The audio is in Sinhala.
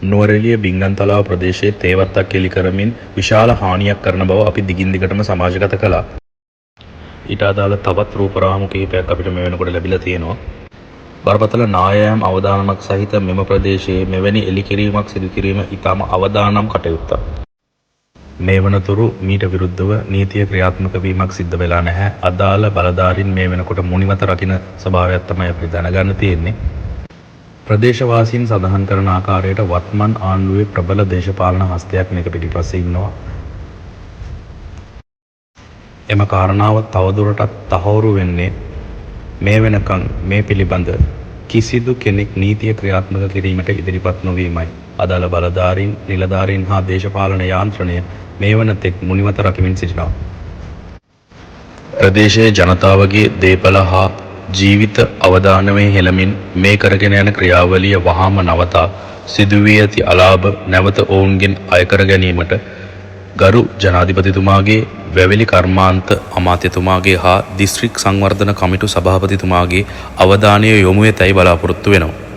නුවරඑළිය බිංගන්තලාව ප්‍රදේශයේ තේවත්තක් එලි කරමින් විශාල හානියක් කරන බව අපි දිගින් දිගටම සමාජගත කළා. ඊට අදාළ තවත් රූපරාමු කිහිපයක් අපිට මේ වෙනකොට ලැබිලා තියෙනවා. බරපතල නායෑම් අවදානමක් සහිත මෙම ප්‍රදේශයේ මෙවැනි එලි කිරීමක් සිදු කිරීම ඉතාම අවදානම් කටයුත්තක්. මේ වනතුරු මීට විරුද්ධව නීතිය ක්‍රියාත්මක වීමක් සිද්ධ වෙලා නැහැ. අදාළ බලධාරීන් මේ වෙනකොට මුනිවත රකින්න ස්වභාවයක් තමයි අපිට දැනගන්න තියෙන්නේ. ප්‍රදේශවාසීන් සඳහන් කරන ආකාරයට වත්මන් ආණ්ඩුවේ ප්‍රබල දේශපාලන හස්තයක් මේක පිටිපස්සේ ඉන්නවා. එම කාරණාව තවදුරටත් තහවුරු වෙන්නේ මේ වෙනකන් මේ පිළිබඳ කිසිදු කෙනෙක් නීතිය ක්‍රියාත්මක කිරීමට ඉදිරිපත් නොවීමයි. අදාළ බලධාරීන්, නිලධාරීන් හා දේශපාලන යාන්ත්‍රණය මේ වන තෙක් මුනිවත රකිමින් සිටිනවා. ප්‍රදේශයේ ජනතාවගේ දේපල හා ජීවිත අවදානමේ හෙළමින් මේ කරගෙන යන ක්‍රියාවලිය වහාම නවතා සිදු වී ඇති අලාභ නැවත ඔවුන්ගෙන් අය කර ගැනීමට ගරු ජනාධිපතිතුමාගේ, වැවිලි කර්මාන්ත අමාත්‍යතුමාගේ හා දිස්ත්‍රික් සංවර්ධන කමිටු සභාපතිතුමාගේ අවධානය යොමු වෙතයි බලාපොරොත්තු වෙනවා.